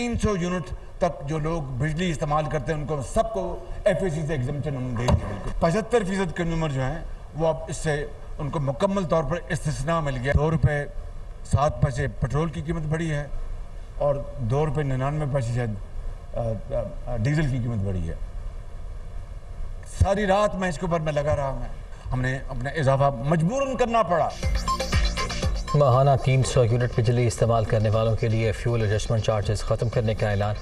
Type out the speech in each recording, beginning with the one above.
300 unit तक जो लोग बिजली इस्तेमाल करते हैं उनको सबको FAC से एग्जम्पशन हमने दे दी। बिल्कुल 75% कंज्यूमर जो हैं वो अब इससे उनको मुकम्मल तौर पर इस्तिस्ना मिल गया। 2 रुपये 7 पैसे पेट्रोल की कीमत बढ़ी है और 2 रुपये 99 पैसे शायद डीजल की कीमत बढ़ी है। सारी रात मैं इसके ऊपर लगा रहा हूँ। हमने अपना इजाफा मजबूरन करना पड़ा। माहाना 300 यूनिट बिजली इस्तेमाल करने वालों के लिए फ्यूल एडजस्टमेंट चार्जेस ख़त्म करने का ऐलान।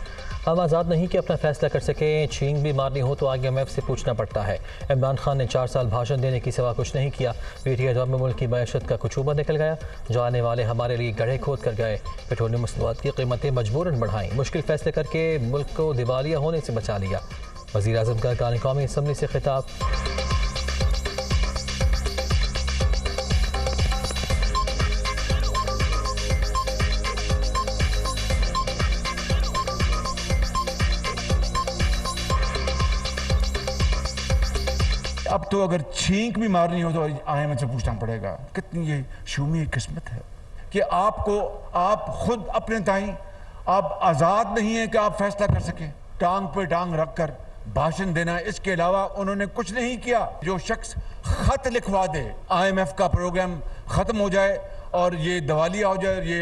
हम आज़ाद नहीं कि अपना फैसला कर सकें, छींक भी मारनी हो तो IMF से पूछना पड़ता है। इमरान खान ने 4 साल भाषण देने की सिवा कुछ नहीं किया। PTI दौर में मुल्क की मैशत का कुचूबा निकल गया। जाने वाले हमारे लिए गड्ढे खोद कर गए। पेट्रोलियम मसनूआत की कीमतें मजबूरन बढ़ाई। मुश्किल फैसले करके मुल्क को दिवालिया होने से बचा लिया। वज़ीर आज़म का कौमी असम्बली से खिताब। अब तो अगर छींक भी मारनी हो तो IMF से पूछना पड़ेगा। कितनी ये शूमी किस्मत है कि आप खुद अपने ताई आप आज़ाद नहीं है कि आप फैसला कर सकें। टांग पे टांग रख कर भाषण देना, इसके अलावा उन्होंने कुछ नहीं किया। जो शख्स खत लिखवा दे IMF का प्रोग्राम ख़त्म हो जाए और ये दिवालिया हो जाए, ये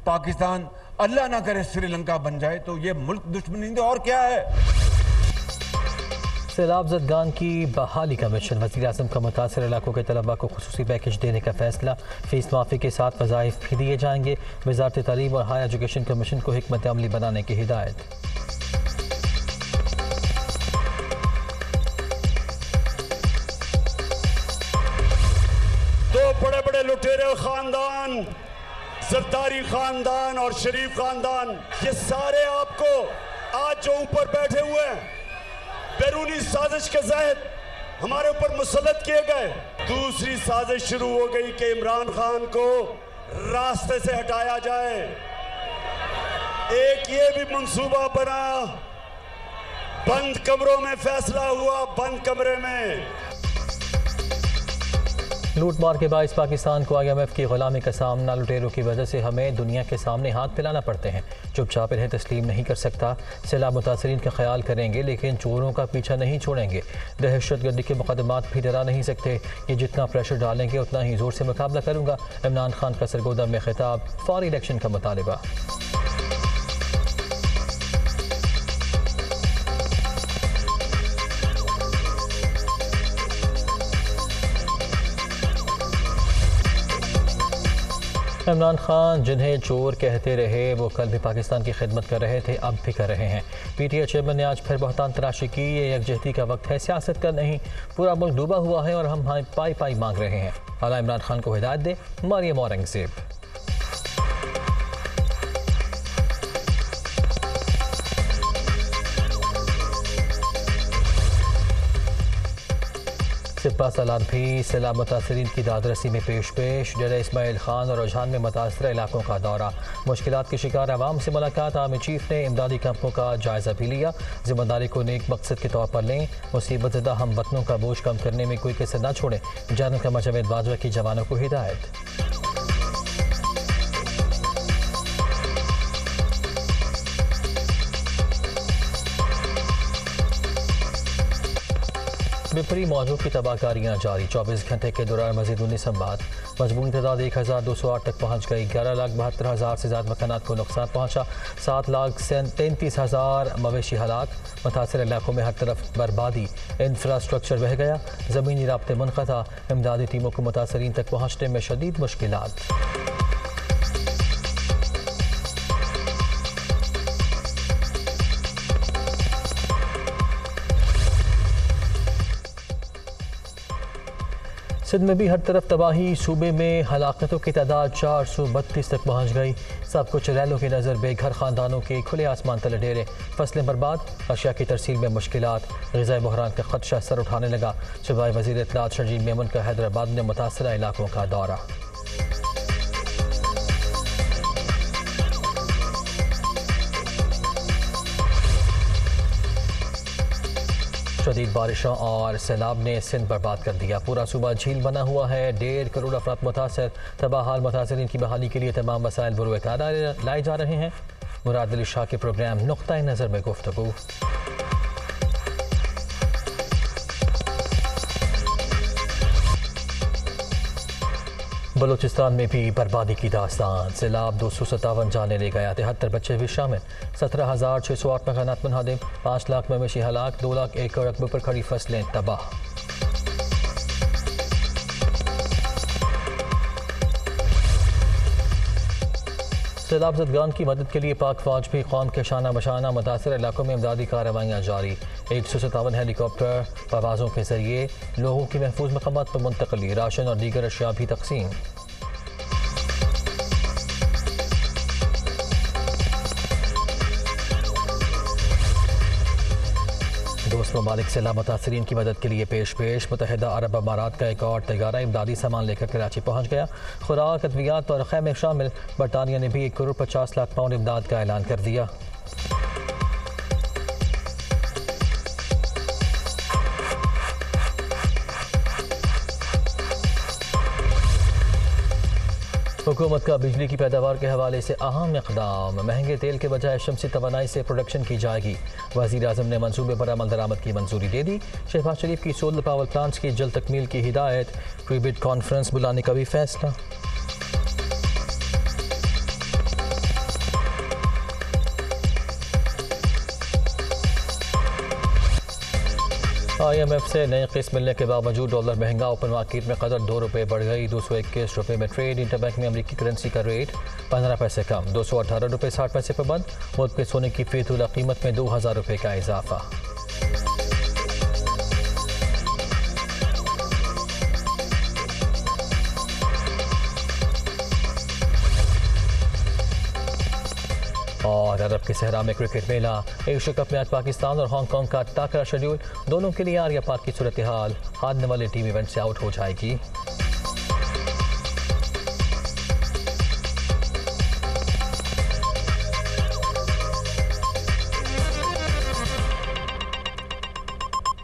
पाकिस्तान अल्लाह ना करे श्रीलंका बन जाए, तो ये मुल्क दुश्मनी तो और क्या है। सैलाब ज़दगान की बहाली का मिशन। वज़ीर आज़म का मुतासर इलाकों के तलबा को खुसूसी पैकेज देने का फैसला। फीस माफ़ी के साथ वज़ाइफ भी दिए जाएंगे। वज़ारत तालीम और हायर एजुकेशन कमीशन को हिकमत अमली बनाने की हिदायत। दो बड़े बड़े लुटेरे खानदान, जरदारी खानदान और शरीफ खानदान, ये सारे आपको आज जो ऊपर बैठे हुए हैं बैरूनी साजिश के तहत हमारे ऊपर मुसल्लत किए गए। दूसरी साजिश शुरू हो गई कि इमरान खान को रास्ते से हटाया जाए। एक ये भी मंसूबा बना, बंद कमरों में फैसला हुआ, बंद कमरे में। लूट मार के बाइस पाकिस्तान को IMF की गुलामी का सामना। लुटेरों की वजह से हमें दुनिया के सामने हाथ फैलाना पड़ते हैं। चुपचाप इन्हें तस्लीम नहीं कर सकता। सैलाब मुतासरीन का ख्याल करेंगे लेकिन चोरों का पीछा नहीं छोड़ेंगे। दहशत गर्दी के मुकदमात भी डरा नहीं सकते। ये जितना प्रेशर डालेंगे उतना ही जोर से मुकाबला करूँगा। इमरान खान का सरगोदा में खिताब। फौरी इलेक्शन का मुतालबा। इमरान खान जिन्हें चोर कहते रहे वो कल भी पाकिस्तान की खिदमत कर रहे थे, अब भी कर रहे हैं। PTI चेयरमैन ने आज फिर बहतान तराशी की। ये यकजहती का वक्त है, सियासत का नहीं। पूरा मुल्क डूबा हुआ है और हम पाई पाई मांग रहे हैं। आला इमरान खान को हिदायत दे मरियम औरंगजेब। सिपा सालार भी सैलाब मुतासरीन की दादरसी में पेश डेरा इस्माइल खान और रुझान में मुतासरा इलाकों का दौरा। मुश्किलात के शिकार आवाम से मुलाकात। आर्मी चीफ ने इमदादी कैंपों का जायजा भी लिया। जिम्मेदारी को नेक मकसद के तौर पर लें। मुसीबत ज़दा हम वतनों का बोझ कम करने में कोई कसर न छोड़ें। जनरल कमर जावेद बाजवा की जवानों को हिदायत। विपरी मौजों की तबाहकारियाँ जारी। 24 घंटे के दौरान मजीद 19 अमवात। मजमूई तादाद 1208 तक पहुँच गई। 11,72,000 से ज़्यादा मकानात को नुकसान पहुँचा। 7,33,000 मवेशी हलाक। मुतासर इलाकों में हर तरफ बर्बादी। इंफ्रास्ट्रक्चर बह गया। ज़मीनी राब्ते मुनक़ता। इमदादी टीमों को मुतासरीन तक पहुँचने में शदीद मुश्किलात। सिंध में भी हर तरफ तबाही। सूबे में हलाकतों की तादाद 432 तक पहुँच गई। सब कुछ रैलों की नज़र बेघर खानदानों के खुले आसमान तले डेरे। फसलें बर्बाद। अशिया की तरसील में मुश्किलात। ग़िज़ाई बहरान का खदशा सर उठाने लगा। सूबाई वज़ीर इत्तलात शर्जील मेमन का हैदराबाद में मुतासरा इलाकों का दौरा। शदीद बारिशों और सैलाब ने सिंध बर्बाद कर दिया। पूरा सूबा झील बना हुआ है। 1.5 करोड़ अफराद मुतासर। तबाह हाल मुतासरीन की बहाली के लिए तमाम वसाइल बुरुए कार लाए जा रहे हैं। मुराद अली शाह के प्रोग्राम नुक्ता नज़र में गुफ्तगू। बलूचिस्तान में भी बर्बादी की दास्तान, सैलाब 257 जाने ले गया, 73 बच्चे भी शामिल, 17,608 मकानात मुनहदिम, 5 लाख मवेशी हलाक, 2 लाख एकड़ रकबे पर खड़ी फसलें तबाह। सैलाब ज़दगान की मदद के लिए पाक फौज भी कौम के शाना बशाना मुतासर इलाकों में इमदादी कार्रवाइयाँ जारी। 157 हेलीकॉप्टर परवाज़ों के जरिए लोगों की महफूज मकामात पर मुंतकली, राशन और दीगर अशिया भी तकसीम। दोस्त ममालिक सैलाब मुतासरीन की मदद के लिए पेश मुतहदा अरब अमारात का एक और तैयारा इमदादी सामान लेकर कराची पहुंच गया। खुराक, अद्वियात और खैमे शामिल। बरतानिया ने भी 1 करोड़ 50 लाख पाउंड इमदाद का ऐलान कर दिया। हुकूमत का बिजली की पैदावार के हवाले से अहम इक़दाम, महंगे तेल के बजाय शमसी तवानाई से प्रोडक्शन की जाएगी। वज़ीर आज़म ने मंसूबे पर अमल दरामद की मंजूरी दे दी। शहबाज शरीफ की सोलर पावर प्लांट्स की जल्द तकमील की हिदायत। प्रीबिड कॉन्फ्रेंस बुलाने का भी फैसला। IMF से नई किस्त मिलने के बावजूद डॉलर महंगा, ओपन मार्केट में कदर 2 रुपये बढ़ गई, 221 रुपये में ट्रेड। इंटरबैंक में अमरीकी करेंसी का रेट 15 पैसे कम, 218 रुपये 60 पैसे पर बंद। मुल्क में सोने की फी तोला कीमत में 2000 रुपये का इजाफा। और अरब के सहरा में क्रिकेट मेला, एशिया कप में आज पाकिस्तान और हांगकांग का टाकरा शेड्यूल। दोनों के लिए आर्या पार की सूरत हाल, हारने वाली टीम इवेंट से आउट हो जाएगी।